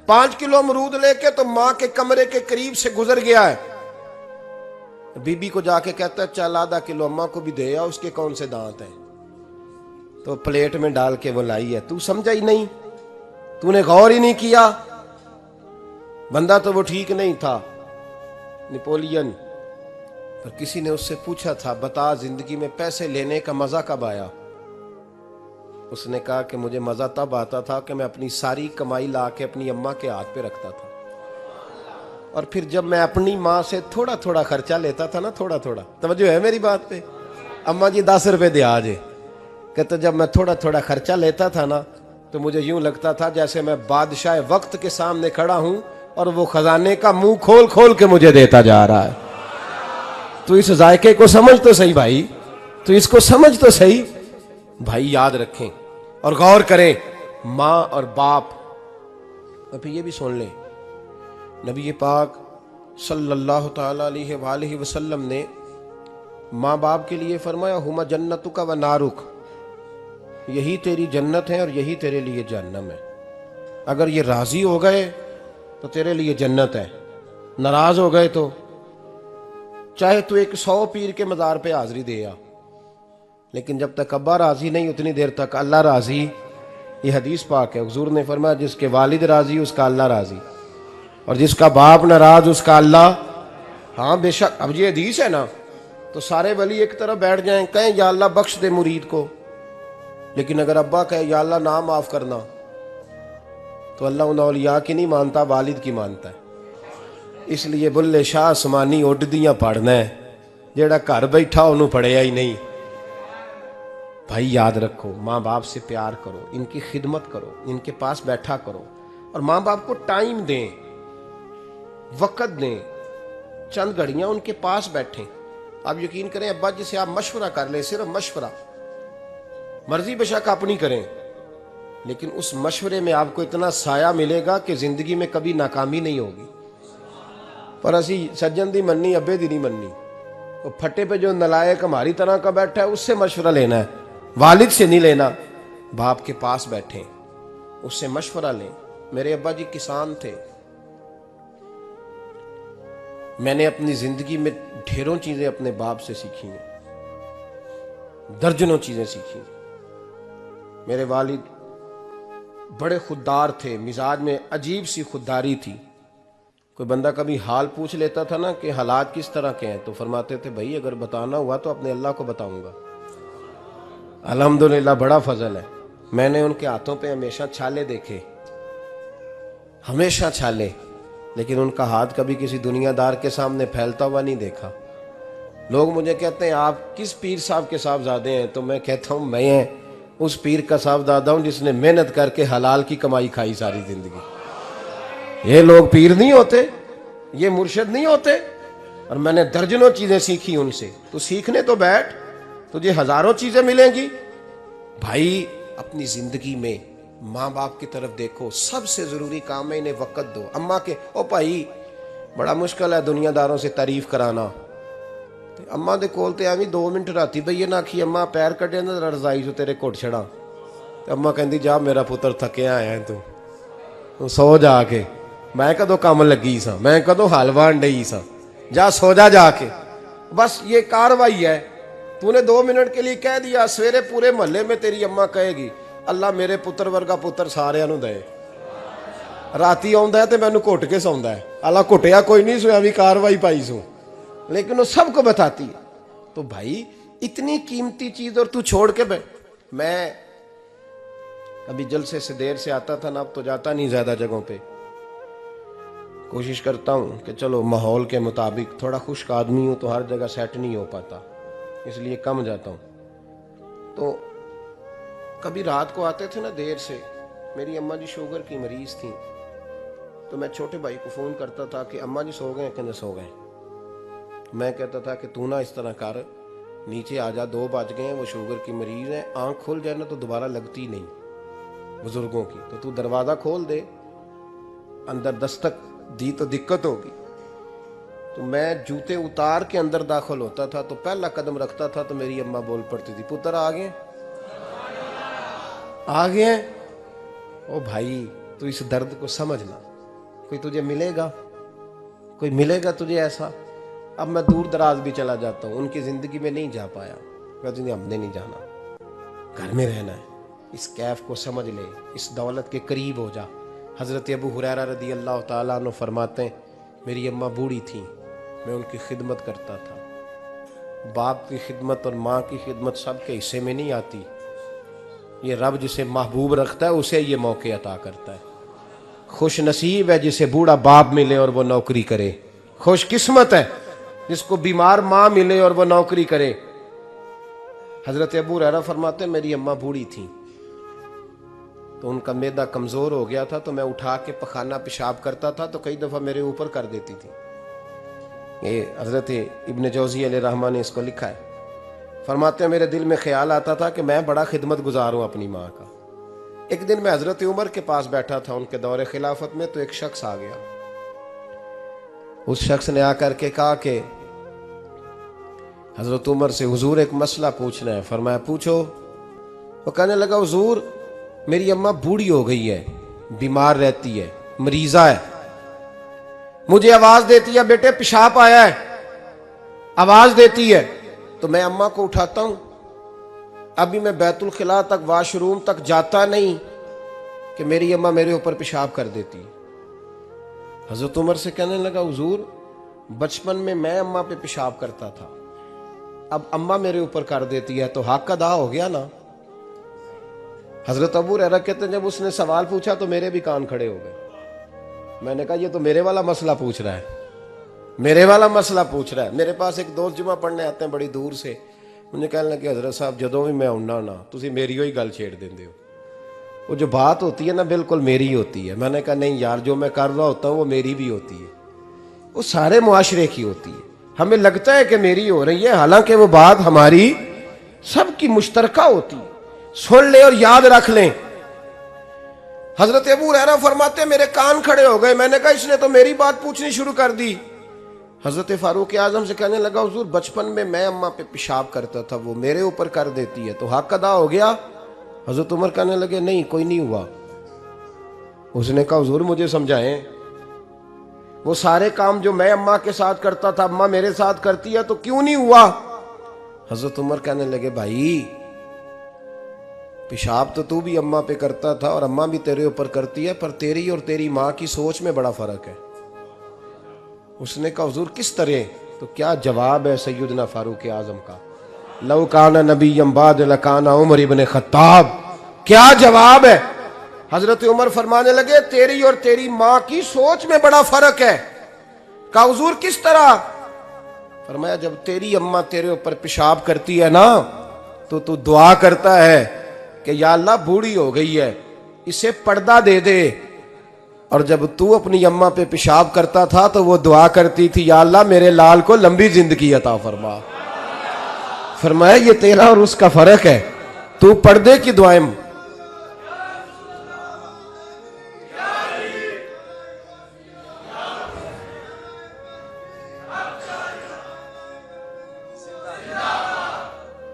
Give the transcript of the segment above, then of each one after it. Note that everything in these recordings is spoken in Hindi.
5 किलो अमरूद लेके तो मां के कमरे के करीब से गुजर गया है। बीबी को जाके कहता है चल आधा किलो अम्मा को भी दे, उसके कौन से दांत हैं। तो प्लेट में डाल के वो लाई है। तू समझा ही नहीं, तूने गौर ही नहीं किया। बंदा तो वो ठीक नहीं था, नेपोलियन। पर किसी ने उससे पूछा था, बता जिंदगी में पैसे लेने का मजा कब आया। उसने कहा कि मुझे मजा तब आता था कि मैं अपनी सारी कमाई ला के अपनी अम्मा के हाथ पे रखता था, और फिर जब मैं अपनी माँ से थोड़ा थोड़ा खर्चा लेता था ना, थोड़ा थोड़ा, तवज्जो है मेरी बात पे। अम्मा जी 10 रुपए दे आज। कहते जब मैं थोड़ा थोड़ा खर्चा लेता था ना, तो मुझे यूं लगता था जैसे मैं बादशाह वक्त के सामने खड़ा हूं और वो खजाने का मुंह खोल खोल के मुझे देता जा रहा है। तो इस जायके को समझ तो सही भाई, तो इसको समझ तो सही भाई। याद रखें और गौर करें, मां और बाप। और फिर ये भी सुन लें, नबी पाक सल्लल्लाहु ताला अलैहि वसल्लम ने माँ बाप के लिए फरमाया, हुमा जन्नतुका व नारुक, यही तेरी जन्नत है और यही तेरे लिए जहन्नम है। अगर ये राजी हो गए तो तेरे लिए जन्नत है, नाराज हो गए तो चाहे तू 100 पीर के मज़ार पे हाजिरी दे आ, लेकिन जब तक अब्बा राजी नहीं उतनी देर तक अल्लाह राजी। ये हदीस पाक है, हुजूर ने फरमाया जिसके वालिद राजी उसका अल्लाह राजी, और जिसका बाप नाराज उसका अल्लाह। हाँ बेशक, अब ये हदीस है ना, तो सारे वली एक तरफ बैठ जाएं, कहें या अल्लाह बख्श दे मुरीद को, लेकिन अगर अब्बा कहे या अल्लाह ना माफ करना, तो अल्लाह उन औलिया की नहीं मानता, वालिद की मानता है। इसलिए बुल्ले शाह आसमानी उड्डियां पढ़ना है, जेड़ा घर बैठा उन्होंने पढ़िया ही नहीं। भाई याद रखो, माँ बाप से प्यार करो, इनकी खिदमत करो, इनके पास बैठा करो, और माँ बाप को टाइम दें, वक़्त दें, चंद घड़ियां उनके पास बैठें। आप यकीन करें, अब्बा जी से आप मशवरा कर लें, सिर्फ मशवरा, मर्जी बेशक अपनी करें, लेकिन उस मशवरे में आपको इतना साया मिलेगा कि जिंदगी में कभी नाकामी नहीं होगी। पर असी सज्जन दी मन्नी, अब्बे दी नहीं मन्नी। तो फटे पे जो नलायक हमारी तरह का बैठा है उससे मशवरा लेना है, वालिद से नहीं लेना। बाप के पास बैठे, उससे मशवरा लें। मेरे अब्बा जी किसान थे, मैंने अपनी जिंदगी में ढेरों चीजें अपने बाप से सीखी हैं, दर्जनों चीजें सीखी। मेरे वालिद बड़े खुददार थे, मिजाज में अजीब सी खुददारी थी। कोई बंदा कभी हाल पूछ लेता था ना कि हालात किस तरह के हैं, तो फरमाते थे भाई अगर बताना हुआ तो अपने अल्लाह को बताऊंगा। अल्हम्दुलिल्लाह बड़ा फजल है, मैंने उनके हाथों पे हमेशा छाले देखे, हमेशा छाले, लेकिन उनका हाथ कभी किसी दुनियादार के सामने फैलता हुआ नहीं देखा। लोग मुझे कहते हैं आप किस पीर साहब के साहबजादे हैं, तो मैं कहता हूँ मैं उस पीर का साहबजादा हूँ जिसने मेहनत करके हलाल की कमाई खाई सारी जिंदगी। ये लोग पीर नहीं होते, ये मुर्शिद नहीं होते, और मैंने दर्जनों चीजें सीखी उनसे। तो सीखने तो बैठ, तुझे हजारों चीजें मिलेंगी। भाई अपनी जिंदगी में माँ बाप की तरफ देखो, सबसे जरूरी काम है इन्हें वक़्त दो। अम्मा के ओ भाई बड़ा मुश्किल है दुनियादारों से तारीफ कराना, ते अम्मा दे कोल ते एवं 2 मिनट राती बईए ना आखी अम्मा पैर कटे ना रजाई चो तेरे घुट छड़ा, ते अम्मा कहती जा मेरा पुत्र थकिया आया तू सो जाके, मैं कदों काम लगी सा, मैं कदों हलवान डई सा, जा सो जा जाके। बस ये कार्रवाई है, तूने 2 मिनट के लिए कह दिया, सवेरे पूरे मोहल्ले में तेरी अम्मा कहेगी अल्लाह मेरे पुत्र वर्गा पुत्र सारियां नूं दे। राती आउंदा है ते मैनू घुट के सौंदा है, अल्लाह घुटिया कोई नहीं सोया भी कार्रवाई पाई सो, लेकिन वो सबको बताती है। तो भाई इतनी कीमती चीज और तू छोड़ के मैं कभी जलसे से देर से आता था ना, अब तो जाता नहीं ज्यादा जगहों पे, कोशिश करता हूँ कि चलो माहौल के मुताबिक, थोड़ा खुश्क आदमी हूँ तो हर जगह सेट नहीं हो पाता, इसलिए कम जाता हूँ। तो कभी रात को आते थे ना देर से, मेरी अम्मा जी शुगर की मरीज थी, तो मैं छोटे भाई को फ़ोन करता था कि अम्मा जी सो गए, कहने सो गए। मैं कहता था कि तू ना इस तरह कर, नीचे आ जा, 2 बज गए, वो शुगर की मरीज है, आँख खुल जाए ना तो दोबारा लगती नहीं बुजुर्गों की, तो तू दरवाज़ा खोल दे, अंदर दस्तक दी तो दिक्कत होगी। तो मैं जूते उतार के अंदर दाखिल होता था, तो पहला कदम रखता था तो मेरी अम्मा बोल पड़ती थी पुत्र आ गए, आ गए। ओ भाई तू इस दर्द को समझना, कोई तुझे मिलेगा, कोई मिलेगा तुझे ऐसा। अब मैं दूर दराज भी चला जाता हूँ, उनकी ज़िंदगी में नहीं जा पाया, कहते नहीं हमने नहीं जाना, घर में रहना है। इस कैफ को समझ ले, इस दौलत के करीब हो जा। हज़रत अबू हुरैरा रज़ी अल्लाह ताला अन्हु फरमाते हैं, मेरी अम्मा बूढ़ी थी, मैं उनकी खिदमत करता था। बाप की खिदमत और माँ की खिदमत सबके हिस्से में नहीं आती। ये रब जिसे महबूब रखता है उसे ये मौके अता करता है। खुश नसीब है जिसे बूढ़ा बाप मिले और वो नौकरी करे। खुश किस्मत है जिसको बीमार माँ मिले और वो नौकरी करे। हजरत अबू हुरैरा फरमाते मेरी अम्मा बूढ़ी थी तो उनका मैदा कमज़ोर हो गया था, तो मैं उठा के पखाना पेशाब करता था तो कई दफ़ा मेरे ऊपर कर देती थी। ये हजरत इब्न जौज़ी अलैहिर्रहमा ने इसको लिखा है। फरमाते हैं मेरे दिल में ख्याल आता था कि मैं बड़ा खिदमत गुजार हूँ अपनी माँ का। एक दिन मैं हजरत उमर के पास बैठा था उनके दौरे खिलाफत में, तो एक शख्स आ गया। उस शख्स ने आकर के कहा कि हजरत उमर से हुजूर एक मसला पूछना है। फरमाया पूछो। वो कहने लगा हुजूर मेरी अम्मा बूढ़ी हो गई है, बीमार रहती है, मरीजा है, मुझे आवाज देती है बेटे पेशाब आया है, आवाज देती है तो मैं अम्मा को उठाता हूं। अभी मैं बैतुल खिला तक, वाशरूम तक जाता नहीं कि मेरी अम्मा मेरे ऊपर पेशाब कर देती। हजरत उमर से कहने लगा हुजूर बचपन में मैं अम्मा पे पेशाब करता था, अब अम्मा मेरे ऊपर कर देती है तो हक अदा हो गया ना। हजरत अबू हुरैरा कहते हैं जब उसने सवाल पूछा तो मेरे भी कान खड़े हो गए। मैंने कहा ये तो मेरे वाला मसला पूछ रहा है, मेरे वाला मसला पूछ रहा है। मेरे पास एक दोस्त जुमा पढ़ने आते हैं बड़ी दूर से, मुझे कहने लगे हजरत साहब जदों भी मैं आउना ना तुसी मेरी ही गल छेड़ देंदे हो, वो जो बात होती है ना बिल्कुल मेरी होती है। मैंने कहा नहीं यार जो मैं कर रहा होता हूँ वो मेरी भी होती है, वो सारे मुआशरे की होती है। हमें लगता है कि मेरी हो रही है, हालांकि वो बात हमारी सबकी मुश्तरका होती है। सुन ले और याद रख लें। हजरत अबू हुरैरा फरमाते मेरे कान खड़े हो गए। मैंने कहा इसने तो मेरी बात पूछनी शुरू कर दी। हजरत फारूक आजम से कहने लगा हुजूर बचपन में मैं अम्मा पे पेशाब करता था, वो मेरे ऊपर कर देती है तो हक अदा हो गया। हजरत उमर कहने लगे नहीं कोई नहीं हुआ। उसने कहा हुजूर मुझे समझाएं, वो सारे काम जो मैं अम्मा के साथ करता था अम्मा मेरे साथ करती है तो क्यों नहीं हुआ। हजरत उमर कहने लगे भाई पेशाब तो तू भी अम्मा पे करता था और अम्मा भी तेरे ऊपर करती है, पर तेरी और तेरी माँ की सोच में बड़ा फर्क है। उसने कहा हुजूर किस तरह, तो क्या जवाब है सैयदना फारूक आजम का, लौ काना नबीय्यम बाद लकाना उमर इब्न खत्ताब। क्या जवाब है। हजरत उमर फरमाने लगे तेरी और तेरी माँ की सोच में बड़ा फर्क है। कहा हुजूर किस तरह। फरमाया जब तेरी अम्मा तेरे ऊपर पेशाब करती है ना तो तू दुआ करता है कि या अल्लाह बूढ़ी हो गई है इसे पर्दा दे दे, और जब तू अपनी अम्मा पे पेशाब करता था तो वो दुआ करती थी या अल्लाह मेरे लाल को लंबी जिंदगी अता फरमा। फरमाया ये तेरा और उसका फर्क है, तू पर्दे की दुआएं।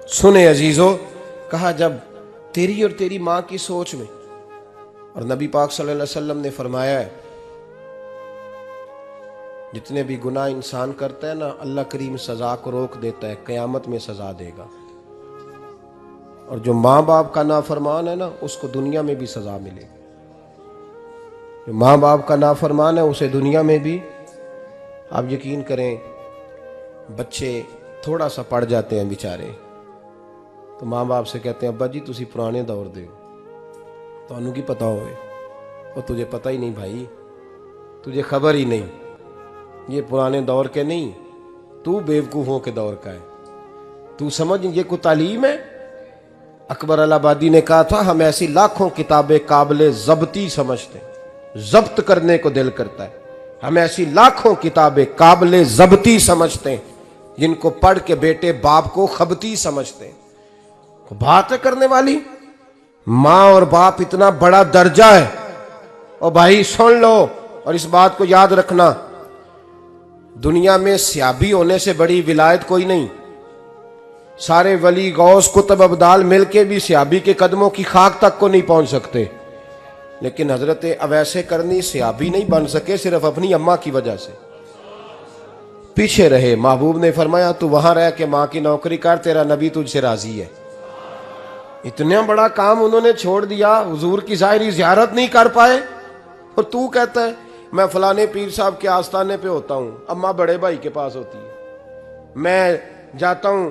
सुने अजीजों, कहा जब तेरी और तेरी माँ की सोच में, और नबी पाक सल्लल्लाहु अलैहि वसल्लम ने फरमाया है जितने भी गुनाह इंसान करता है ना अल्लाह करीम सजा को रोक देता है, क़यामत में सजा देगा। और जो माँ बाप का नाफरमान है ना उसको दुनिया में भी सजा मिलेगी। जो माँ बाप का नाफरमान है उसे दुनिया में भी, आप यकीन करें बच्चे थोड़ा सा पड़ जाते हैं बेचारे तो माँ बाप से कहते हैं अब्बा जी तुसी पुराने दौर दे हो, तो की पता होए, और तुझे पता ही नहीं भाई, तुझे खबर ही नहीं, ये पुराने दौर के नहीं, तू बेवकूफ़ों के दौर का है, तू समझ ये को तालीम है। अकबर अलाहाबादी ने कहा था हम ऐसी लाखों किताबें काबिले ज़ब्ती समझते हैं, जब्त करने को दिल करता है, हम ऐसी लाखों किताबें काबिले ज़ब्ती समझते हैं जिनको पढ़ के बेटे बाप को खबती समझते हैं। बात है करने वाली, माँ और बाप इतना बड़ा दर्जा है। और भाई सुन लो और इस बात को याद रखना, दुनिया में सियाबी होने से बड़ी विलायत कोई नहीं। सारे वली गौस कुतुब अब्दाल मिलके भी सियाबी के कदमों की खाक तक को नहीं पहुंच सकते। लेकिन हजरत अवैसे करनी सहाबी नहीं बन सके सिर्फ अपनी अम्मा की वजह से, पीछे रहे। महबूब ने फरमाया तू वहां रह के माँ की नौकरी कर, तेरा नबी तुझसे राजी है। इतना बड़ा काम उन्होंने छोड़ दिया, हुजूर की ज़ाहिरी ज़ियारत नहीं कर पाए, और तू कहता है मैं फलाने पीर साहब के आस्थाने पे होता हूं, अम्मा बड़े भाई के पास होती है, मैं जाता हूं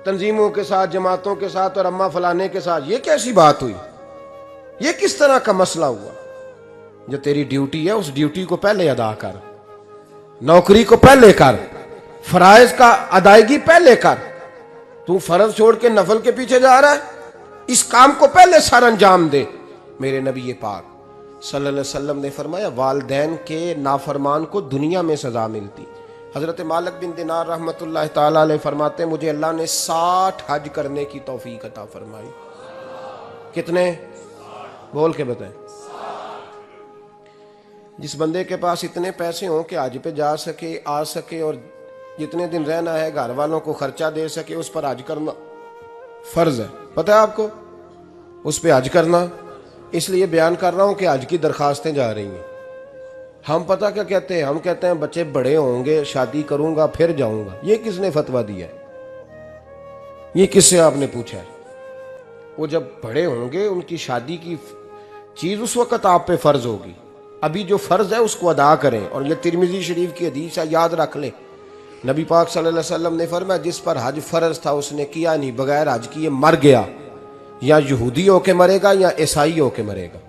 तंजीमों के साथ, जमातों के साथ, और अम्मा फलाने के साथ। ये कैसी बात हुई? ये किस तरह का मसला हुआ? जो तेरी ड्यूटी है उस ड्यूटी को पहले अदा कर, नौकरी को पहले कर, फराइज का अदायगी पहले कर। तू फर्ज छोड़ के नफल के पीछे जा रहा है, इस काम को पहले सर अंजाम दे। मेरे नबी पाक सल्लल्लाहु अलैहि वसल्लम ने फरमाया वालिदैन के नाफरमान को दुनिया में सजा मिलती। हजरत मालिक बिन दिनार रहमतुल्लाह ताला अलैह फरमाते मुझे अल्लाह ने 60 हज करने की तौफीक अता फरमाई। कितने? बोल के बताएं। जिस बंदे के पास इतने पैसे हों कि हज पे जा सके, आ सके, और जितने दिन रहना है घर वालों को खर्चा दे सके, उस पर हज करना फर्ज है। पता है आपको उस पर हज करना? इसलिए बयान कर रहा हूं कि हज की दरखास्तें जा रही हैं। हम पता क्या कहते हैं? हम कहते हैं बच्चे बड़े होंगे, शादी करूंगा, फिर जाऊंगा। ये किसने फतवा दिया है? ये किससे आपने पूछा है? वो जब बड़े होंगे उनकी शादी की चीज उस वक्त आप पे फर्ज होगी। अभी जो फर्ज है उसको अदा करें। और ये तिरमिजी शरीफ की हदीस है, याद रख ले। नबी पाक सल्लल्लाहु अलैहि वसल्लम ने फरमाया जिस पर हज फर्ज था उसने किया नहीं, बगैर हज किए मर गया, या यहूदी होके मरेगा या ईसाई होके मरेगा।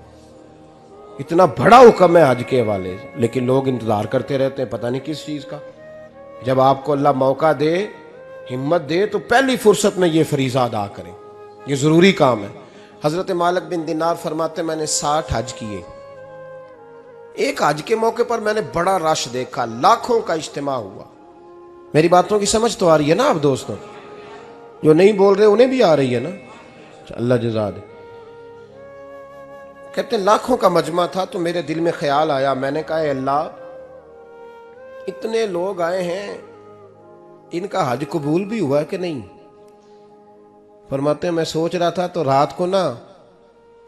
इतना बड़ा हुक्म है हज के हवाले से, लेकिन लोग इंतजार करते रहते हैं पता नहीं किस चीज का। जब आपको अल्लाह मौका दे, हिम्मत दे, तो पहली फुर्सत में ये फरीजा अदा करें, ये जरूरी काम है। हजरत मालिक बिन दिनार फरमाते मैंने 60 हज किए। एक हज के मौके पर मैंने बड़ा रश देखा, लाखों का इज्तिमा हुआ। मेरी बातों की समझ तो आ रही है ना आप दोस्तों? जो नहीं बोल रहे उन्हें भी आ रही है ना? अल्लाह जज़ा दे। कहते लाखों का मजमा था, तो मेरे दिल में ख्याल आया, मैंने कहा अल्लाह इतने लोग आए हैं, इनका हज कबूल भी हुआ कि नहीं? फरमाते मैं सोच रहा था तो रात को ना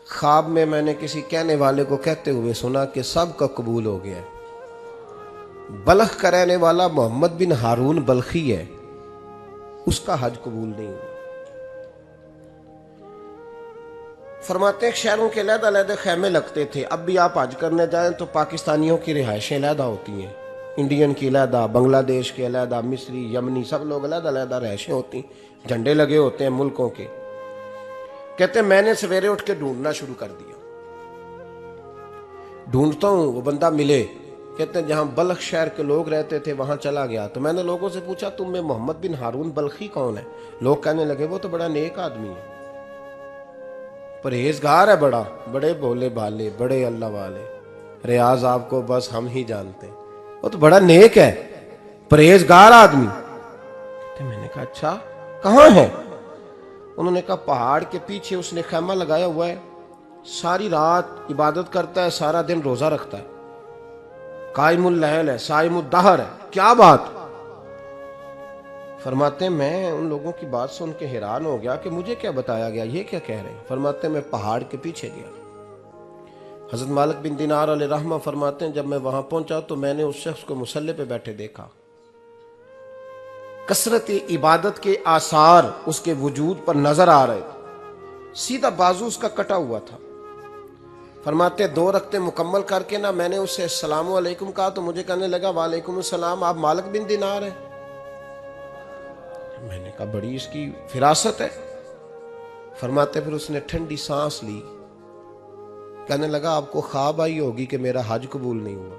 ख्वाब में मैंने किसी कहने वाले को कहते हुए सुना कि सब का कबूल हो गया। बल्ख का रहने वाला मोहम्मद बिन हारून बल्खी है, उसका हज कबूल नहीं हुआ। फरमाते शहरों के अलग-अलग खैमे लगते थे। अब भी आप हज करने जाएं तो पाकिस्तानियों की रिहाइशें अलहदा होती हैं, इंडियन की अलहदा, बांग्लादेश की अलहदा, मिस्री, यमनी, सब लोग अलग-अलग रिहाइशें होती हैं, झंडे लगे होते हैं मुल्कों के। कहते मैंने सवेरे उठ के ढूंढना शुरू कर दिया, ढूंढता हूं वो बंदा मिले। कहते हैं जहां बल्ख शहर के लोग रहते थे वहां चला गया, तो मैंने लोगों से पूछा तुम में मोहम्मद बिन हारून बल्खी कौन है? लोग कहने लगे वो तो बड़ा नेक आदमी है, परहेजगार है, बड़े भोले भाले, बड़े अल्लाह वाले, रियाज आपको बस हम ही जानते हैं, वो तो बड़ा नेक है, परहेजगार आदमी। तो मैंने कहा अच्छा कहाँ है? उन्होंने कहा पहाड़ के पीछे उसने खैमा लगाया हुआ है, सारी रात इबादत करता है, सारा दिन रोजा रखता है, कायमुल लैल है, साइमुद दहर है। क्या बात? फरमाते मैं उन लोगों की बात सुन के हैरान हो गया कि मुझे क्या बताया गया, ये क्या कह रहे हैं। फरमाते मैं पहाड़ के पीछे गया। हजरत मालिक बिन दिनार अलैहि रहमा फरमाते हैं जब मैं वहां पहुंचा तो मैंने उस शख्स को मुसल्ले पे बैठे देखा। कसरत इबादत के आसार उसके वजूद पर नजर आ रहे थे, सीधा बाजू उसका कटा हुआ था। फरमाते 2 रकते मुकम्मल करके ना मैंने उससे अस्सलाम वालेकुम कहा तो मुझे कहने लगा वालेकुम अस्सलाम, आप मालिक बिन दिनार हैं? मैंने कहा बड़ी इसकी फिरासत है। फरमाते फिर उसने ठंडी सांस ली, कहने लगा आपको ख्वाब आई होगी कि मेरा हज कबूल नहीं हुआ।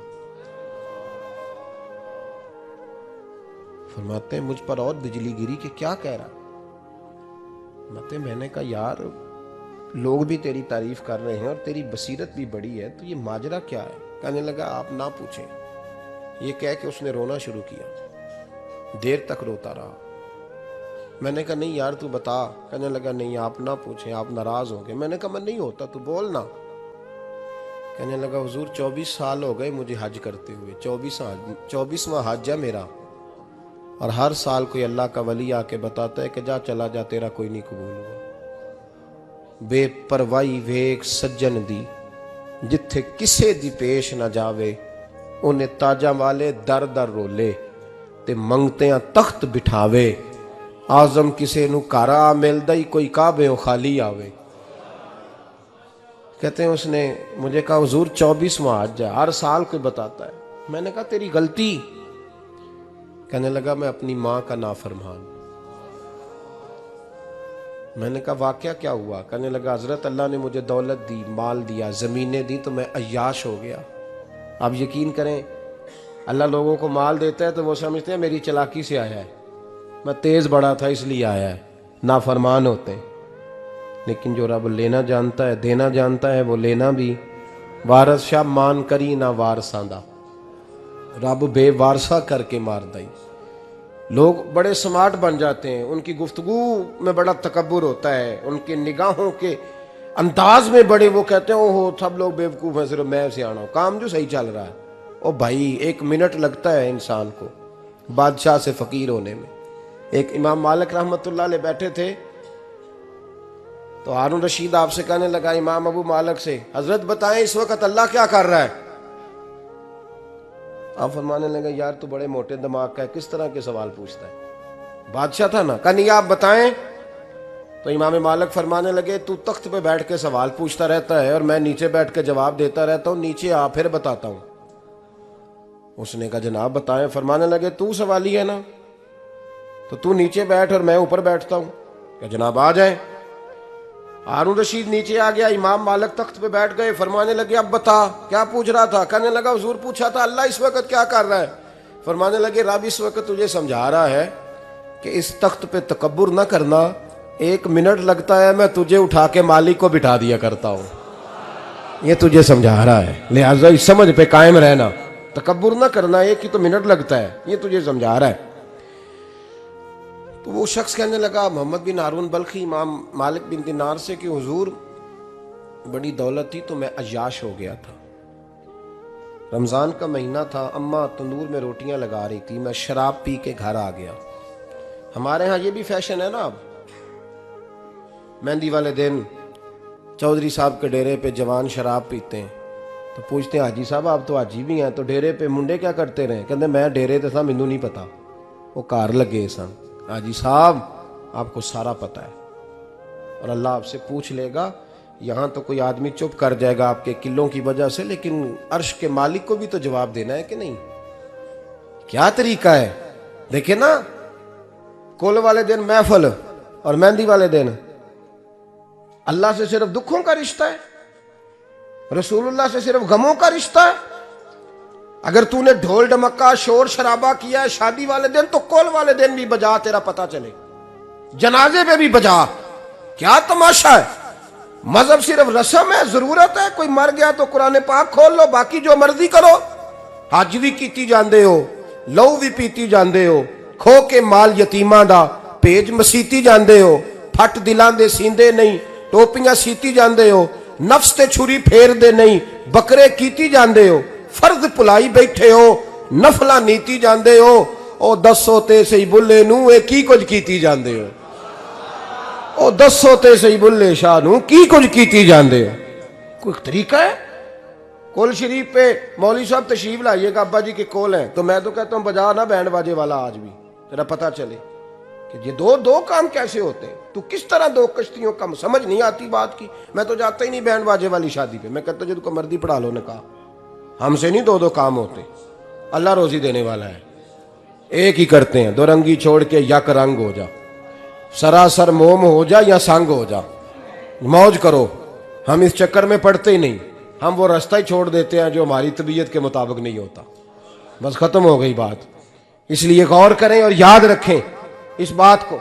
फरमाते मुझ पर और बिजली गिरी कि क्या कह रहा? फरमाते मैंने कहा यार लोग भी तेरी तारीफ कर रहे हैं और तेरी बसीरत भी बड़ी है, तो ये माजरा क्या है? कहने लगा आप ना पूछें। ये कह के उसने रोना शुरू किया, देर तक रोता रहा। मैंने कहा नहीं यार तू बता। कहने लगा नहीं आप ना पूछें, आप नाराज होंगे। मैंने कहा मैं नहीं होता, तू बोल ना। कहने लगा हुजूर 24 साल हो गए मुझे हज करते हुए, 24वां हज है मेरा, और हर साल कोई अल्लाह का वली आके बताता है कि जा चला जा, तेरा कोई नहीं कबूल हुआ। बेपरवाही वेख सज्जन दी, जिथे किसे दी पेश ना जावे, उन्हें ताजा वाले दर दर रोले, ते मंगतियां तख्त बिठावे। आजम किसे नू घर आ मिलदा ही, कोई काबे खाली आवे। कहते हैं उसने मुझे कहा हुजूर 24वां हज है, हर साल कोई बताता है। मैंने कहा तेरी गलती। कहने लगा मैं अपनी मां का नाफरमान। मैंने कहा वाकया क्या हुआ? कहने लगा हजरत अल्लाह ने मुझे दौलत दी, माल दिया, जमीनें दी, तो मैं अय्याश हो गया। आप यकीन करें, अल्लाह लोगों को माल देता है तो वो समझते हैं मेरी चालाकी से आया है, मैं तेज बड़ा था इसलिए आया है। नाफरमान होते हैं। लेकिन जो रब लेना जानता है, देना जानता है, वो लेना भी। वारस शाह मान करी ना वारसा दा, रब बेवारसा करके मार दई। लोग बड़े स्मार्ट बन जाते हैं, उनकी गुफ्तगू में बड़ा तकब्बुर होता है, उनके निगाहों के अंदाज में बड़े, वो कहते हैं ओहो सब लोग बेवकूफ़ हैं, सिर्फ मैं सियाना हूं, काम जो सही चल रहा है। ओ भाई 1 मिनट लगता है इंसान को बादशाह से फकीर होने में। एक इमाम मालिक रहमतुल्लाह अलैह बैठे थे, तो हारून रशीद आपसे कहने लगा इमाम अबू मालिक से, हजरत बताएं इस वक्त अल्लाह क्या कर रहा है? आप फरमाने लगे यार तू बड़े मोटे दिमाग का है, किस तरह के सवाल पूछता है? बादशाह था ना, कहा नहीं आप बताएं। तो इमाम मालिक फरमाने लगे तू तख्त पे बैठ के सवाल पूछता रहता है और मैं नीचे बैठ के जवाब देता रहता हूं, नीचे आ फिर बताता हूं। उसने कहा जनाब बताएं। फरमाने लगे तू सवाली है ना, तो तू नीचे बैठ और मैं ऊपर बैठता हूं। क्या जनाब आ जाए। हारून रशीद नीचे आ गया, इमाम मालिक तख्त पे बैठ गए। फरमाने लगे अब बता क्या पूछ रहा था? कहने लगा हुजूर पूछा था अल्लाह इस वक्त क्या कर रहा है? फरमाने लगे रब इस वक्त तुझे समझा रहा है कि इस तख्त पे तकब्बुर न करना, 1 मिनट लगता है मैं तुझे उठा के मालिक को बिठा दिया करता हूं, ये तुझे समझा रहा है, लिहाजा इस समझ पे कायम रहना, तकब्बुर न करना, 1 ही तो मिनट लगता है, ये तुझे समझा रहा है। तो वो शख्स कहने लगा मोहम्मद बिन हारून बल्खी इमाम मालिक बिन दिनार से कि हुजूर बड़ी दौलत थी तो मैं अय्याश हो गया था। रमजान का महीना था, अम्मा तंदूर में रोटियां लगा रही थी, मैं शराब पी के घर आ गया। हमारे यहाँ ये भी फैशन है ना, अब मेहंदी वाले दिन चौधरी साहब के डेरे पे जवान शराब पीते हैं, तो पूछते हैं हाजी साहब आप तो हाजी भी हैं, तो डेरे पे मुंडे क्या करते रहे? कहते मैं डेरे तो था मैनू नहीं पता, वो कार लगे सन। हाजी साहब आपको सारा पता है और अल्लाह आपसे पूछ लेगा। यहाँ तो कोई आदमी चुप कर जाएगा आपके किलों की वजह से, लेकिन अर्श के मालिक को भी तो जवाब देना है कि नहीं? क्या तरीका है? देखिए ना, कुल वाले दिन महफिल और मेहंदी वाले दिन अल्लाह से सिर्फ दुखों का रिश्ता है, रसूलुल्लाह से सिर्फ गमों का रिश्ता है। अगर तूने ढोल ढमक्का शोर शराबा किया है शादी वाले दिन, तो कुल वाले दिन भी बजा, तेरा पता चले, जनाजे पे भी बजा। क्या तमाशा है? मजहब सिर्फ रस्म है, जरूरत है, कोई मर गया तो कुरान पाक खोल लो, बाकी जो मर्जी करो। हज भी कीती जांदे हो, लहू भी पीती जांदे हो, खो के माल यतीमां दा भेज मसीती जांदे हो, फट दिलां दे सींदे नहीं टोपियां सीती जांदे हो, नफ्स ते छुरी फेर दे नहीं बकरे कीती जांदे हो, फर्ज भुलाई बैठे हो, नफला नीती जांदे हो, ओ दसो ते सही बुल्ले नू ए की कुछ कीती जांदे हो, ओ दसो ते सही बुल्ले शाह नू की कुछ कीती जांदे हो। कोई तरीका है? कोल शरीफ पे मौलवी साहब तशरीफ लाइएगा, अब्बा जी के कोल है, तो मैं तो कहता हूं बजा ना बैंड बाजे वाला आज भी, तेरा पता चले कि ये दो काम कैसे होते हैं। तू किस तरह 2 कश्तियों का, समझ नहीं आती बात की। मैं तो जाता ही नहीं बैंड बाजे वाली शादी पे, मैं कहता जो तुमको मर्दी पढ़ा लो, ने कहा हमसे नहीं 2 काम होते, अल्लाह रोजी देने वाला है, एक ही करते हैं, 2 रंगी छोड़ के यक रंग हो जा, सरासर मोम हो जा या संग हो जा, मौज करो। हम इस चक्कर में पड़ते ही नहीं, हम वो रास्ता ही छोड़ देते हैं जो हमारी तबीयत के मुताबिक नहीं होता, बस खत्म हो गई बात। इसलिए गौर करें और याद रखें इस बात को।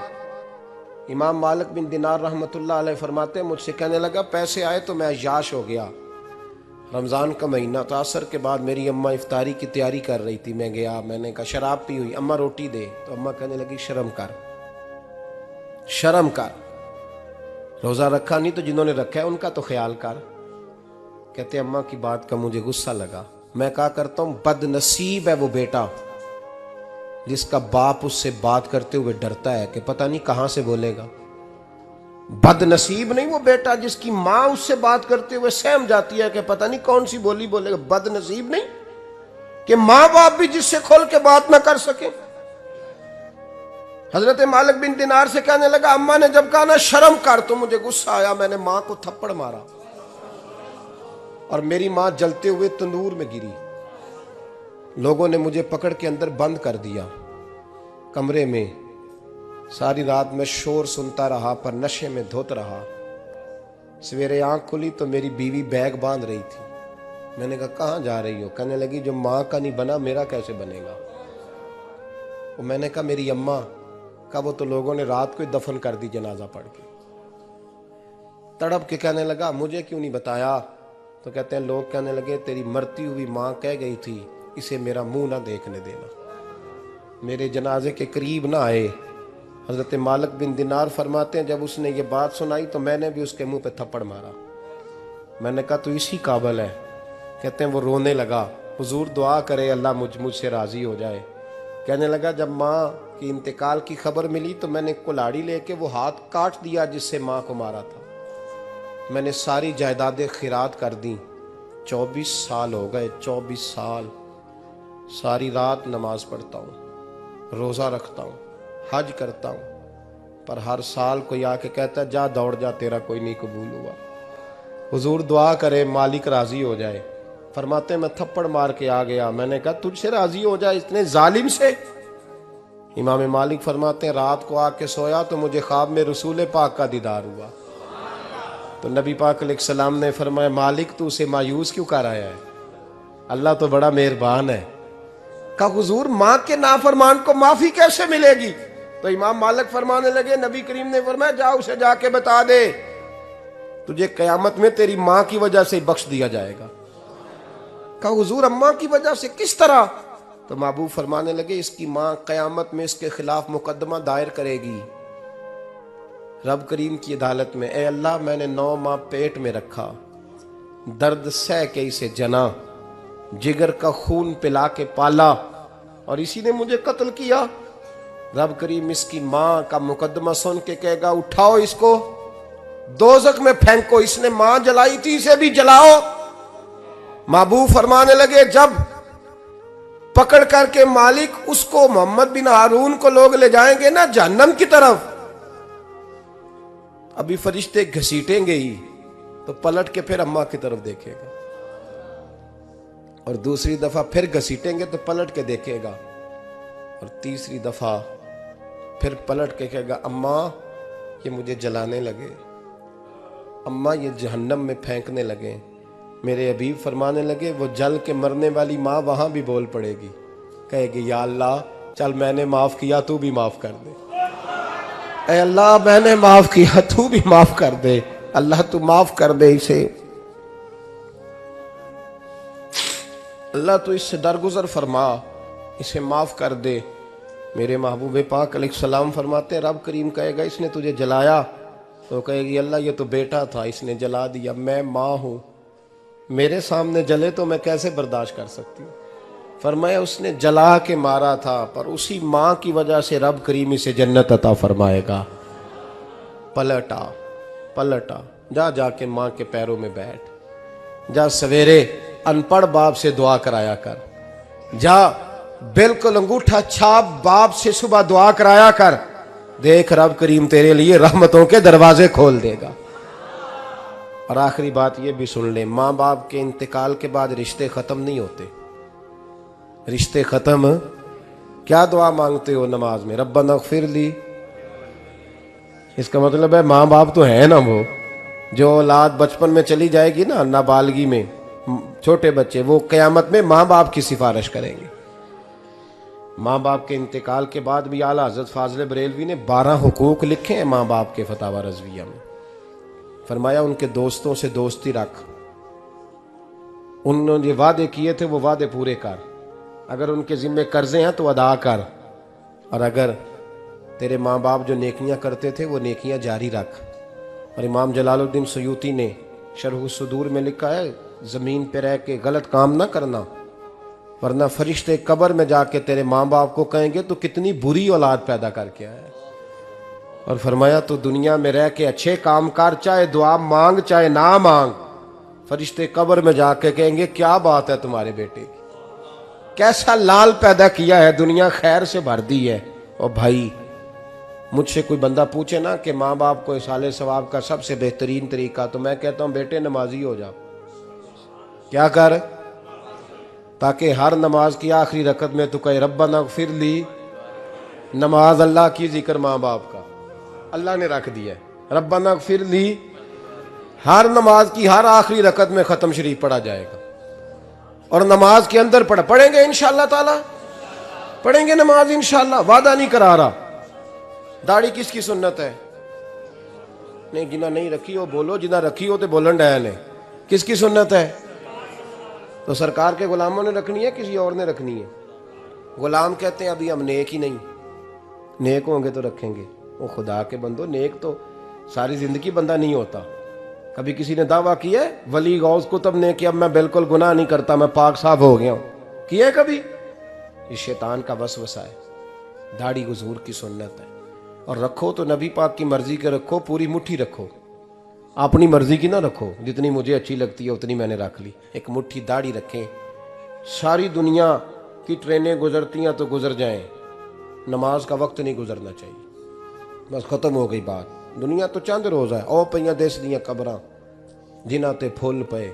इमाम मालिक बिन दिनार रहमतुल्लाह अलैह फरमाते हैं मुझसे कहने लगा पैसे आए तो मैं अय्याश हो गया। रमज़ान का महीना था, असर के बाद मेरी अम्मा इफ्तारी की तैयारी कर रही थी, मैं गया, मैंने कहा शराब पी हुई, अम्मा रोटी दे, तो अम्मा कहने लगी शर्म कर, शर्म कर, रोज़ा रखा नहीं तो जिन्होंने रखा है उनका तो ख्याल कर। कहते अम्मा की बात का मुझे गुस्सा लगा। मैं कहा करता हूँ बदनसीब है वो बेटा जिसका बाप उससे बात करते हुए डरता है कि पता नहीं कहाँ से बोलेगा। बदनसीब नहीं वो बेटा जिसकी मां उससे बात करते हुए सहम जाती है कि पता नहीं कौन सी बोली बोलेगा। बदनसीब नहीं कि मां बाप भी जिससे खोल के बात ना कर सके। हजरत मालिक बिन दिनार से कहने लगा, अम्मा ने जब कहा ना शर्म कर, तो मुझे गुस्सा आया, मैंने मां को थप्पड़ मारा और मेरी मां जलते हुए तंदूर में गिरी। लोगों ने मुझे पकड़ के अंदर बंद कर दिया कमरे में। सारी रात मैं शोर सुनता रहा पर नशे में धोत रहा। सवेरे आंख खुली तो मेरी बीवी बैग बांध रही थी। मैंने कहा, कहाँ जा रही हो? कहने लगी, जो माँ का नहीं बना मेरा कैसे बनेगा? वो मैंने कहा, मेरी अम्मा का। वो तो लोगों ने रात को ही दफन कर दी जनाजा पढ़ के। तड़प के कहने लगा, मुझे क्यों नहीं बताया? तो कहते हैं, लोग कहने लगे तेरी मरती हुई माँ कह गई थी इसे मेरा मुंह ना देखने देना। मेरे जनाजे के करीब ना आए। हजरत मालिक बिन दिनार फरमाते हैं, जब उसने ये बात सुनाई तो मैंने भी उसके मुंह पे थप्पड़ मारा। मैंने कहा, तू इसी काबिल है। कहते हैं वो रोने लगा, हुजूर दुआ करे अल्लाह मुझसे राजी हो जाए। कहने लगा, जब माँ की इंतकाल की खबर मिली तो मैंने कुल्हाड़ी लेके वो हाथ काट दिया जिससे माँ को मारा था। मैंने सारी जायदादें खिरात कर दी। 24 साल हो गए, 24 साल। सारी रात नमाज पढ़ता हूँ, रोज़ा रखता हूँ, हज करता हूँ, पर हर साल कोई आके कहता है जा दौड़ जा, तेरा कोई नहीं कबूल हुआ। हुजूर दुआ करे मालिक राजी हो जाए। फरमाते मैं थप्पड़ मार के आ गया। मैंने कहा, तुझसे राजी हो जाए इतने जालिम से? इमाम मालिक फरमाते हैं, रात को आके सोया तो मुझे ख्वाब में रसूल पाक का दीदार हुआ। तो नबी पाक अलैहिस्सलाम ने फरमाया, मालिक तू उसे मायूस क्यों कर आया है? अल्लाह तो बड़ा मेहरबान है। कहा, हुजूर माँ के नाफरमान को माफी कैसे मिलेगी? तो इमाम मालिक फरमाने लगे, नबी करीम ने फरमाया, जा उसे जाके बता दे तुझे कयामत में तेरी माँ की वजह से बख्श दिया जाएगा। कहा, हुजूर अम्मा की वजह से किस तरह? तो महबूब फरमाने लगे, इसकी माँ कयामत में इसके खिलाफ मुकदमा दायर करेगी रब करीम की अदालत में। ए अल्लाह, मैंने 9 माह पेट में रखा, दर्द सह के इसे जना, जिगर का खून पिला के पाला और इसी ने मुझे कत्ल किया। रब करीम इसकी माँ का मुकदमा सुन के कहेगा, उठाओ इसको दोजख में फेंको, इसने माँ जलाई थी इसे भी जलाओ। महबूब फरमाने लगे, जब पकड़ करके मालिक उसको मोहम्मद बिन हारून को लोग ले जाएंगे ना जहन्नम की तरफ, अभी फरिश्ते घसीटेंगे ही तो पलट के फिर अम्मा की तरफ देखेगा और दूसरी दफा फिर घसीटेंगे तो पलट के देखेगा और तीसरी दफा फिर पलट के कहेगा, अम्मा ये मुझे जलाने लगे, अम्मा ये जहन्नम में फेंकने लगे। मेरे हबीब फरमाने लगे, वो जल के मरने वाली माँ वहां भी बोल पड़ेगी, कहेगी, या अल्लाह चल मैंने माफ किया तू भी माफ कर दे। ऐ अल्लाह मैंने माफ किया तू भी माफ कर दे। अल्लाह तू माफ कर दे इसे, अल्लाह तू इससे दरगुजर फरमा, इसे माफ कर दे। मेरे महबूब पाक अलैहिस्सलाम फरमाते, रब करीम कहेगा इसने तुझे जलाया, तो कहेगी, अल्लाह ये तो बेटा था इसने जला दिया, मैं माँ हूँ, मेरे सामने जले तो मैं कैसे बर्दाश्त कर सकती हूँ। फरमाया उसने जला के मारा था, पर उसी माँ की वजह से रब करीम इसे जन्नत अता फरमाएगा। पलटा पलटा, जा जाके माँ के पैरों में बैठ, जा सवेरे अनपढ़ बाप से दुआ कराया कर, जा बिल्कुल अंगूठा छाप बाप से सुबह दुआ कराया कर, देख रब करीम तेरे लिए रहमतों के दरवाजे खोल देगा। और आखिरी बात ये भी सुन ले, माँ बाप के इंतकाल के बाद रिश्ते खत्म नहीं होते। रिश्ते खत्म, क्या दुआ मांगते हो नमाज में? रब्बना इग़फिर ली। इसका मतलब है माँ बाप तो है ना, वो जो औलाद बचपन में चली जाएगी ना, नाबालगी में, छोटे बच्चे, वो क़यामत में माँ बाप की सिफारिश करेंगे। माँ बाप के इंतकाल के बाद भी आला हज़रत फाज़िल बरेलवी ने 12 हुकूक लिखे हैं माँ बाप के फतावा रज़विया में। फरमाया उनके दोस्तों से दोस्ती रख, उन्होंने वादे किए थे वो वादे पूरे कर, अगर उनके ज़िम्मे कर्जे हैं तो अदा कर, और अगर तेरे माँ बाप जो नेकियां करते थे वो नेकियां जारी रख। और इमाम जलालुद्दीन सयूती ने शरह सुदूर में लिखा है, ज़मीन पे रह के गलत काम ना करना, वरना फरिश्ते कब्र में जाके तेरे माँ बाप को कहेंगे तो कितनी बुरी औलाद पैदा करके आया। और फरमाया तो दुनिया में रह के अच्छे काम कर, चाहे दुआ मांग चाहे ना मांग, फरिश्ते कब्र में जाके कहेंगे क्या बात है तुम्हारे बेटे की, कैसा लाल पैदा किया है, दुनिया खैर से भर दी है। और भाई मुझसे कोई बंदा पूछे ना कि माँ बाप को इसाले सवाब का सबसे बेहतरीन तरीका, तो मैं कहता हूं बेटे नमाजी हो जाओ। क्या कर, ताकि हर नमाज की आखिरी रकत में तो कहे रब्बना फिर ली, नमाज अल्लाह की, जिक्र माँ बाप का अल्लाह ने रख दिया है, रब्बना फिर ली हर नमाज की हर आखिरी रकत में खत्म शरीफ पढ़ा जाएगा। और नमाज के अंदर पढ़ेंगे इंशाअल्लाह ताला, पढ़ेंगे नमाज इंशाअल्लाह, वादा नहीं करा रहा। दाढ़ी किसकी सुन्नत है? नहीं, जिना नहीं रखी हो बोलो, जिना रखी हो तो बोलन डाया ने। किसकी सुन्नत है? तो सरकार के गुलामों ने रखनी है, किसी और ने रखनी है? गुलाम कहते हैं अभी हम नेक ही नहीं, नेक होंगे तो रखेंगे। वो खुदा के बंदो, नेक तो सारी जिंदगी बंदा नहीं होता। कभी किसी ने दावा किया है वली गौस कुतुब ने कि अब मैं बिल्कुल गुनाह नहीं करता, मैं पाक साफ हो गया हूं? किया है कभी? ये शैतान का वसवसा है। दाढ़ी हुजूर की सुन्नत है, और रखो तो नबी पाक की मर्जी के रखो, पूरी मुट्ठी रखो, अपनी मर्जी की ना रखो। जितनी मुझे अच्छी लगती है उतनी मैंने रख ली। एक मुट्ठी दाढ़ी रखें, सारी दुनिया की ट्रेनें गुजरती हैं तो गुजर जाएं, नमाज का वक्त नहीं गुजरना चाहिए। बस खत्म हो गई बात। दुनिया तो चंद रोज है, ओ पईयां देश दियां कबरां जिन्हां ते फुल पे,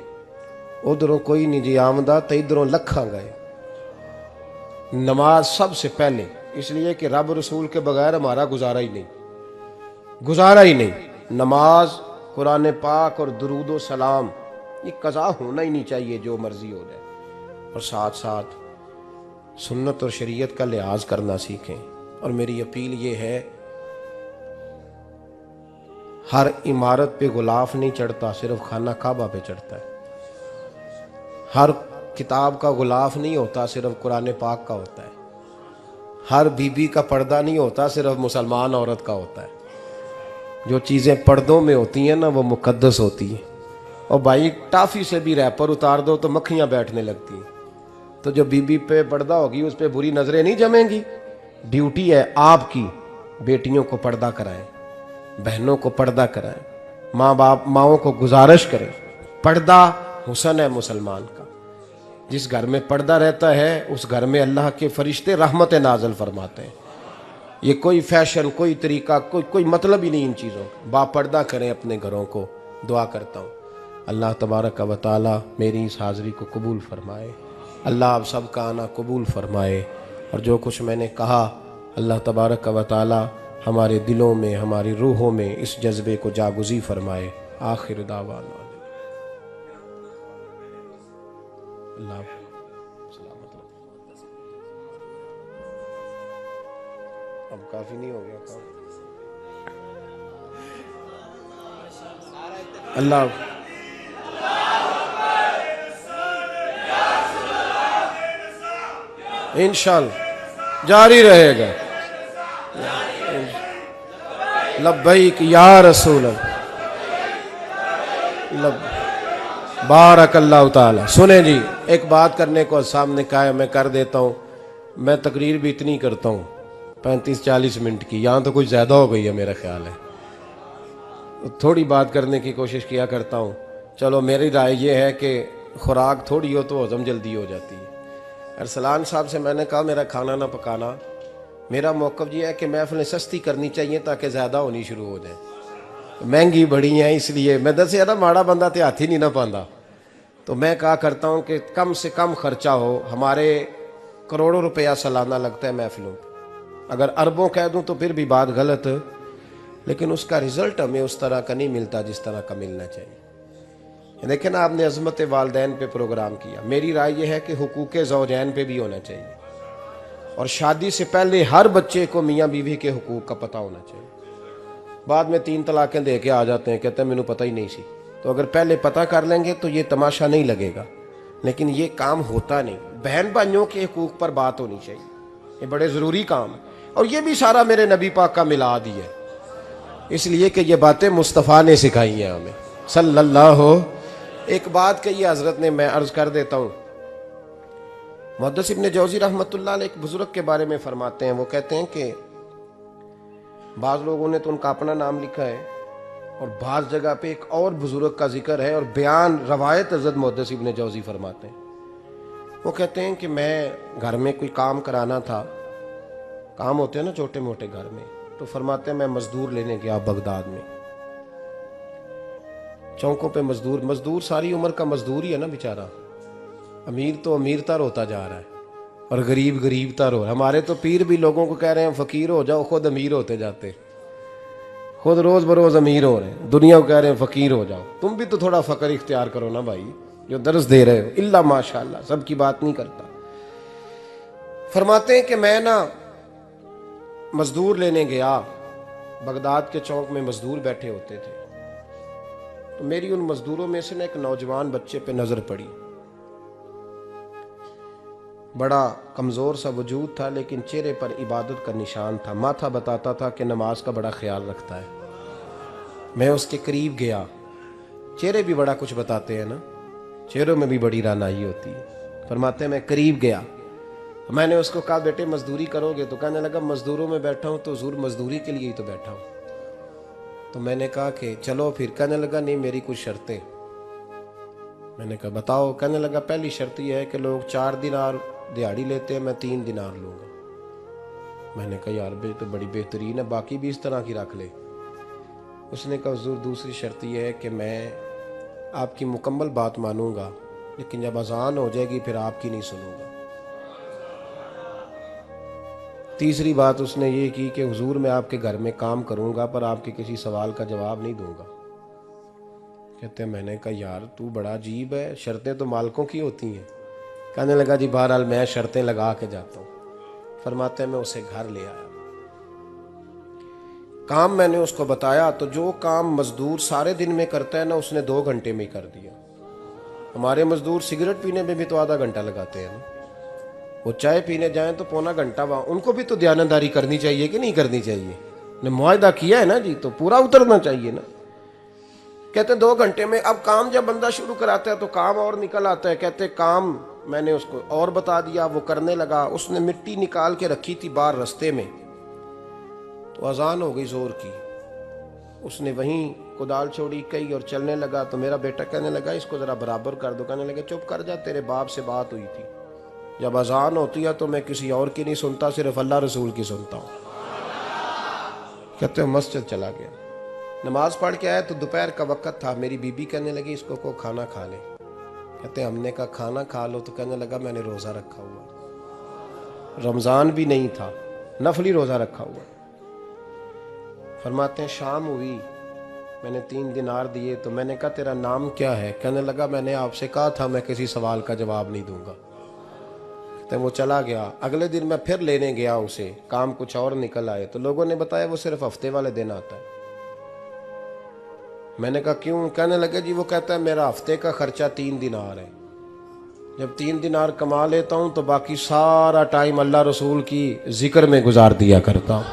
उधरों कोई नहीं जी आमदा ते इधरों लखां गए। नमाज सबसे पहले, इसलिए कि रब रसूल के बगैर हमारा गुजारा ही नहीं, गुजारा ही नहीं। नमाज, कुरान पाक और दुरूद सलाम, ये कज़ा होना ही नहीं चाहिए, जो मर्जी हो जाए। और साथ साथ सुन्नत और शरीयत का लिहाज करना सीखें। और मेरी अपील ये है, हर इमारत पे गुलाफ नहीं चढ़ता, सिर्फ खाना काबा पे चढ़ता है। हर किताब का गुलाफ नहीं होता, सिर्फ कुरान पाक का होता है। हर बीबी का पर्दा नहीं होता, सिर्फ मुसलमान औरत का होता है। जो चीज़ें पर्दों में होती हैं ना, वो मुकद्दस होती हैं। और भाई टाफी से भी रैपर उतार दो तो मक्खियाँ बैठने लगती हैं। तो जो बीबी पे पर्दा होगी उस पर बुरी नजरें नहीं जमेंगी। ड्यूटी है आपकी, बेटियों को पर्दा कराएं, बहनों को पर्दा कराएं, माँ बाप माओं को गुजारिश करें। पर्दा हुस्न है मुसलमान का। जिस घर में पर्दा रहता है उस घर में अल्लाह के फरिश्ते रहमत नाज़िल फरमाते हैं। ये कोई फैशन, कोई तरीका, कोई मतलब ही नहीं इन चीज़ों का। बापर्दा करें अपने घरों को। दुआ करता हूँ अल्लाह तबारक व तआला मेरी इस हाज़िरी को कबूल फरमाए। अल्लाह आप सब का आना कबूल फरमाए। और जो कुछ मैंने कहा अल्लाह तबारक व तआला हमारे दिलों में, हमारी रूहों में इस जज्बे को जागुज़ी फरमाए। आखिर दावाना अल्लाह सलामत। अब काफी नहीं हो गया काम? अल्लाह इंशाअल्लाह जारी रहेगा। लब्बैक या रसूल अल्लाह, बारक अल्लाह ताला। सुने जी, एक बात करने को सामने कहा है, मैं कर देता हूँ। मैं तकरीर भी इतनी करता हूँ 35-40 मिनट की, यहाँ तो कुछ ज़्यादा हो गई है मेरा ख्याल है। तो थोड़ी बात करने की कोशिश किया करता हूँ। चलो मेरी राय ये है कि खुराक थोड़ी हो तो हजम जल्दी हो जाती है। अरसलान साहब से मैंने कहा मेरा खाना ना पकाना। मेरा मौक़िफ़ ये है कि महफ़िलें सस्ती करनी चाहिए ताकि ज़्यादा होनी शुरू हो जाए। महंगी बड़ी है इसलिए मैं दस यार माड़ा बंदा तो हाथ ही नहीं ना पाता। तो मैं कहा करता हूँ कि कम से कम खर्चा हो। हमारे करोड़ों रुपया सालाना लगता है महफिलों पर। अगर अरबों कह दूँ तो फिर भी बात गलत, लेकिन उसका रिजल्ट हमें उस तरह का नहीं मिलता जिस तरह का मिलना चाहिए। लेकिन आपने अज़मत वालदैन पे प्रोग्राम किया। मेरी राय यह है कि हुकूक़े ज़ौजैन पे भी होना चाहिए। और शादी से पहले हर बच्चे को मियाँ बीवी के हुकूक का पता होना चाहिए। बाद में 3 तलाक़ें दे के आ जाते हैं, कहते हैं मैंने पता ही नहीं सी। तो अगर पहले पता कर लेंगे तो ये तमाशा नहीं लगेगा, लेकिन ये काम होता नहीं। बहन भाइयों के हुकूक पर बात होनी चाहिए, ये बड़े ज़रूरी काम है। और ये भी सारा मेरे नबी पाक का मिलाद ही है, इसलिए कि ये बातें मुस्तफ़ा ने सिखाई हैं हमें सल्लल्लाहु। एक बात कही हज़रत ने, मैं अर्ज़ कर देता हूँ। मुहद्दिस इब्न जौज़ी रहमतुल्लाह अलैह एक बुज़ुर्ग के बारे में फरमाते हैं, वो कहते हैं कि बाज़ लोगों ने तो उनका अपना नाम लिखा है, और बाज़ जगह पे एक और बुजुर्ग का जिक्र है, और बयान रवायत हज़रत मुहद्दिस इब्न जौज़ी फरमाते हैं। वो कहते हैं कि मैं घर में कोई काम कराना था, काम होते हैं ना छोटे मोटे घर में, तो फरमाते हैं मैं मजदूर लेने गया बगदाद में। चौकों पे मजदूर सारी उम्र का मजदूर ही है ना बेचारा। अमीर तो अमीरतर होता जा रहा है और गरीब गरीबतर हो। हमारे तो पीर भी लोगों को कह रहे हैं फकीर हो जाओ, खुद अमीर होते जाते, खुद रोज बरोज अमीर हो रहे हैं, दुनिया को कह रहे हैं फकीर हो जाओ। तुम भी तो थोड़ा फकर इख्तियार करो ना भाई, जो दर्स दे रहे हो। इल्ला माशाअल्लाह, सबकी बात नहीं करता। फरमाते हैं कि मैं ना मजदूर लेने गया, बगदाद के चौक में मजदूर बैठे होते थे, तो मेरी उन मजदूरों में से ना एक नौजवान बच्चे पे नजर पड़ी। बड़ा कमजोर सा वजूद था, लेकिन चेहरे पर इबादत का निशान था। माथा बताता था कि नमाज का बड़ा ख्याल रखता है। मैं उसके करीब गया, चेहरे भी बड़ा कुछ बताते हैं ना, चेहरों में भी बड़ी रानाई होती है। फरमाते हैं मैं करीब गया, मैंने उसको कहा बेटे मजदूरी करोगे? तो कहने लगा मजदूरों में बैठा हूँ तो हुजूर मजदूरी के लिए ही तो बैठा हूँ। तो मैंने कहा कि चलो फिर। कहने लगा नहीं मेरी कुछ शर्तें। मैंने कहा बताओ? कहने लगा पहली शर्त यह है कि लोग 4 दिनार दिहाड़ी लेते हैं, मैं 3 दिनार लूँगा। मैंने कहा यार बे तो बड़ी बेहतरीन है, बाकी भी इस तरह की रख ले। उसने कहा हुजूर दूसरी शर्त यह है कि मैं आपकी मुकम्मल बात मानूंगा, लेकिन जब अजान हो जाएगी फिर आपकी नहीं सुनूंगा। तीसरी बात उसने ये की कि हुजूर मैं आपके घर में काम करूंगा पर आपके किसी सवाल का जवाब नहीं दूंगा। कहते हैं मैंने कहा यार तू बड़ा अजीब है, शर्तें तो मालिकों की होती हैं। कहने लगा जी बहरहाल मैं शर्तें लगा के जाता हूँ। फरमाते हैं मैं उसे घर ले आया, काम मैंने उसको बताया, तो जो काम मजदूर सारे दिन में करता है ना, उसने 2 घंटे में ही कर दिया। हमारे मजदूर सिगरेट पीने में भी तो आधा घंटा लगाते हैं ना, वो चाय पीने जाएं तो पौना घंटा। वहाँ उनको भी तो दयानतदारी करनी चाहिए कि नहीं करनी चाहिए? ने मुआहदा किया है ना जी, तो पूरा उतरना चाहिए ना। कहते 2 घंटे में। अब काम जब बंदा शुरू कराता है तो काम और निकल आता है। कहते काम मैंने उसको और बता दिया, वो करने लगा। उसने मिट्टी निकाल के रखी थी बाहर रास्ते में, तो अजान हो गई जोर की। उसने वहीं कुदाल छोड़ी कई और चलने लगा। तो मेरा बेटा कहने लगा इसको जरा बराबर कर दो। कहने लगे चुप कर जा, तेरे बाप से बात हुई थी, जब अजान होती है तो मैं किसी और की नहीं सुनता, सिर्फ अल्लाह रसूल की सुनता हूँ। कहते मस्जिद चला गया, नमाज पढ़ के आया तो दोपहर का वक्त था। मेरी बीबी कहने लगी इसको को खाना खा ले। कहते हमने कहा खाना खा लो, तो कहने लगा मैंने रोज़ा रखा हुआ, रमज़ान भी नहीं था, नफली रोज़ा रखा हुआ। फरमाते हैं शाम हुई, मैंने 3 दिनार दिए, तो मैंने कहा तेरा नाम क्या है? कहने लगा मैंने आपसे कहा था मैं किसी सवाल का जवाब नहीं दूंगा। तो वो चला गया। अगले दिन मैं फिर लेने गया उसे, काम कुछ और निकल आए, तो लोगों ने बताया वो सिर्फ हफ्ते वाले दिन आता है। मैंने कहा क्यों? कहने लगे जी वो कहता है मेरा हफ्ते का खर्चा 3 दिनार है, जब 3 दिनार कमा लेता हूं तो बाकी सारा टाइम अल्लाह रसूल की जिक्र में गुजार दिया करता हूं।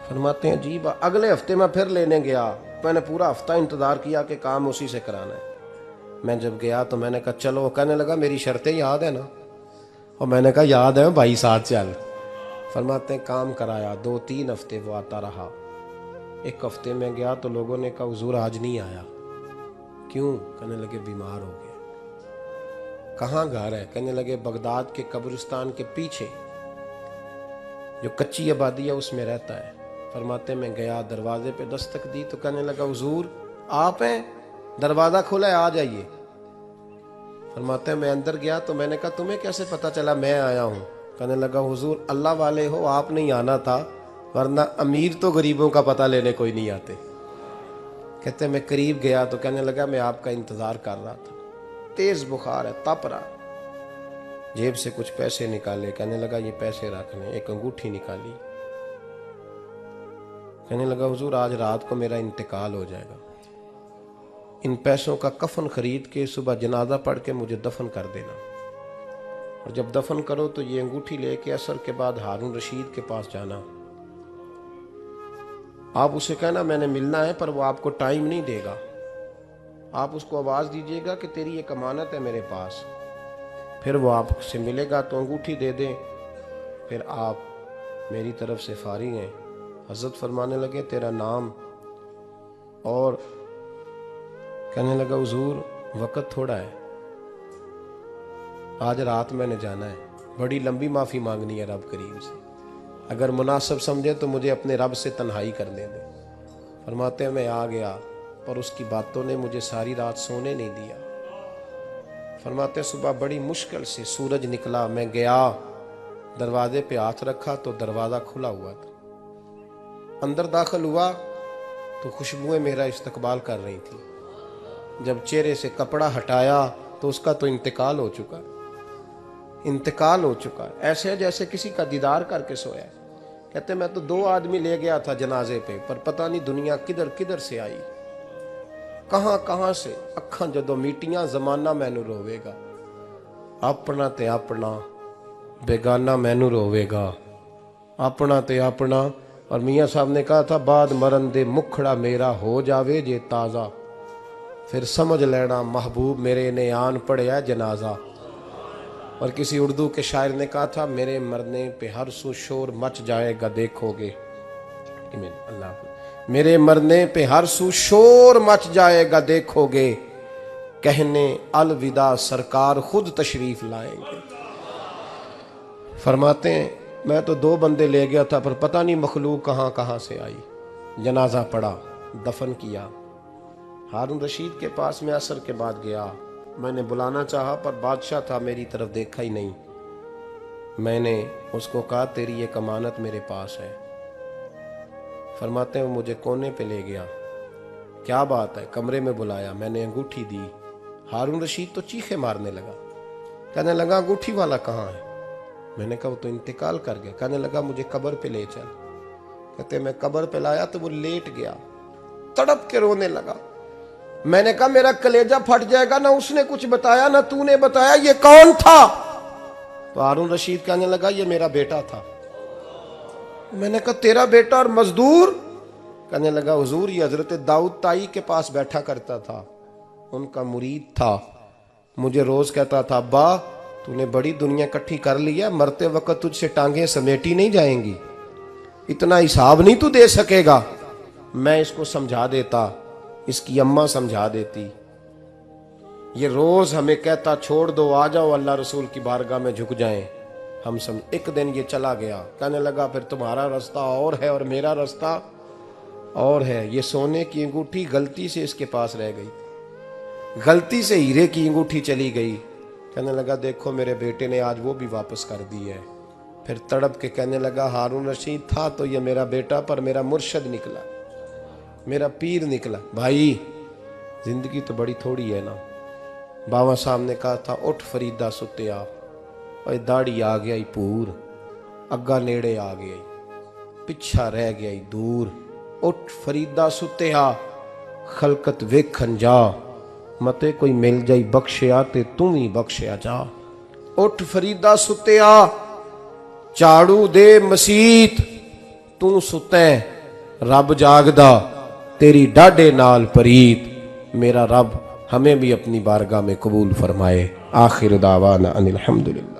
फरमाते हैं अजीब। अगले हफ्ते मैं फिर लेने गया, मैंने पूरा हफ्ता इंतजार किया कि काम उसी से कराना है। मैं जब गया तो मैंने कहा चलो। कहने लगा मेरी शर्तें याद है ना? और मैंने कहा याद है भाई, साथ चल। फरमाते हैं काम कराया, 2-3 हफ्ते वो आता रहा। एक हफ्ते में गया तो लोगों ने कहा हुजूर आज नहीं आया। क्यों? कहने लगे बीमार हो गया। कहाँ घर है? कहने लगे बगदाद के कब्रिस्तान के पीछे जो कच्ची आबादी है उसमें रहता है। फरमाते मैं गया, दरवाजे पे दस्तक दी तो कहने लगा हुजूर आप हैं? दरवाज़ा खुला है, आ जाइए। फरमाते हैं मैं अंदर गया तो मैंने कहा तुम्हें कैसे पता चला मैं आया हूँ? कहने लगा हुजूर अल्लाह वाले हो, आप नहीं आना था, वरना अमीर तो गरीबों का पता लेने कोई नहीं आते। कहते मैं करीब गया तो कहने लगा मैं आपका इंतज़ार कर रहा था, तेज़ बुखार है, तप रहा। जेब से कुछ पैसे निकाले, कहने लगा ये पैसे रखने। एक अंगूठी निकाली, कहने लगा हुजूर आज रात को मेरा इंतकाल हो जाएगा, इन पैसों का कफन खरीद के सुबह जनाजा पढ़ के मुझे दफन कर देना, और जब दफन करो तो ये अंगूठी लेके असर के बाद हारून रशीद के पास जाना। आप उसे कहना मैंने मिलना है, पर वो आपको टाइम नहीं देगा। आप उसको आवाज़ दीजिएगा कि तेरी एक अमानत है मेरे पास, फिर वो आपसे मिलेगा तो अंगूठी दे दें, फिर आप मेरी तरफ से फारिग हैं, हजरत फरमाने लगे तेरा नाम, और कहने लगा हुजूर वक़्त थोड़ा है, आज रात मैंने जाना है, बड़ी लंबी माफ़ी मांगनी है रब करीम से, अगर मुनासिब समझे तो मुझे अपने रब से तन्हाई करने दे। फरमाते हैं मैं आ गया, पर उसकी बातों ने मुझे सारी रात सोने नहीं दिया। फरमाते सुबह बड़ी मुश्किल से सूरज निकला, मैं गया, दरवाजे पे हाथ रखा तो दरवाज़ा खुला हुआ था। अंदर दाखिल हुआ तो खुशबुएं मेरा इस्तकबाल कर रही थी। जब चेहरे से कपड़ा हटाया तो उसका तो इंतकाल हो चुका, इंतकाल हो चुका, ऐसे जैसे किसी का दीदार करके सोया। कहते मैं तो 2 आदमी ले गया था जनाजे पे, पर पता नहीं दुनिया किधर किधर से आई, कहां कहां से। अखां जदों मीटियां जमाना मैनू रोवेगा, अपना ते अपना बेगाना मैनू रोवेगा, अपना ते अपना। और मियाँ साहब ने कहा था बाद मरन दे मुखड़ा मेरा हो जावे जे ताज़ा, फिर समझ लेना महबूब मेरे ने आन पड़िया जनाजा। और किसी उर्दू के शायर ने कहा था मेरे मरने पे हर सू शोर मच जाएगा देखोगे, अल्लाह मेरे मरने पे हर सू शोर मच जाएगा देखोगे, कहने अलविदा सरकार खुद तशरीफ लाएंगे। फरमाते हैं मैं तो 2 बंदे ले गया था, पर पता नहीं मखलूक कहाँ कहाँ से आई। जनाजा पड़ा, दफन किया। हारून रशीद के पास में असर के बाद गया, मैंने बुलाना चाहा पर बादशाह था, मेरी तरफ देखा ही नहीं। मैंने उसको कहा तेरी एक अमानत मेरे पास है। फरमाते हैं वो मुझे कोने पे ले गया, क्या बात है, कमरे में बुलाया, मैंने अंगूठी दी। हारून रशीद तो चीखे मारने लगा, कहने लगा अंगूठी वाला कहाँ है। मैंने कहा वो तो इंतकाल कर गया। कहने लगा मुझे कब्र पे ले चल। कहते मैं कब्र पे लाया तो वो लेट गया, तड़प के रोने लगा। मैंने कहा मेरा कलेजा फट जाएगा, ना उसने कुछ बताया ना तूने बताया, ये कौन था। तो हारून रशीद कहने लगा ये मेरा बेटा था। मैंने कहा तेरा बेटा और मजदूर। कहने लगा हुजूर ये हजरत दाऊद ताई के पास बैठा करता था, उनका मुरीद था, मुझे रोज कहता था अब्बा तूने बड़ी दुनिया इकट्ठी कर ली है, मरते वक्त तुझसे टांगे समेटी नहीं जाएंगी, इतना हिसाब नहीं तू दे सकेगा। मैं इसको समझा देता, इसकी अम्मा समझा देती। ये रोज हमें कहता छोड़ दो आ जाओ अल्लाह रसूल की बारगाह में झुक जाएं। हम सब एक दिन ये चला गया, कहने लगा फिर तुम्हारा रास्ता और है और मेरा रास्ता और है। ये सोने की अंगूठी गलती से इसके पास रह गई, गलती से हीरे की अंगूठी चली गई। कहने लगा देखो मेरे बेटे ने आज वो भी वापस कर दी है। फिर तड़प के कहने लगा हारून रशीद था तो ये मेरा बेटा, पर मेरा मुर्शद निकला, मेरा पीर निकला। भाई जिंदगी तो बड़ी थोड़ी है ना। बाबा साहब ने कहा था उठ फरीदा सुत्या, और दाढ़ी आ गया पूर, अग्गा नेड़े आ गया, पिछा रह गया दूर। उठ फरीदा सुत्या खलकत वेखन जा, मते कोई मिल जाई बख्शिया ते तू ही बख्शिया जा। उठ फरीदा सुत्या झाड़ू दे मसीत, तू सुते रब जागदा तेरी डाडे नाल परीत। मेरा रब हमें भी अपनी बारगाह में कबूल फरमाए। आखिर दावाना अनिल हम्दुलिल्लाह।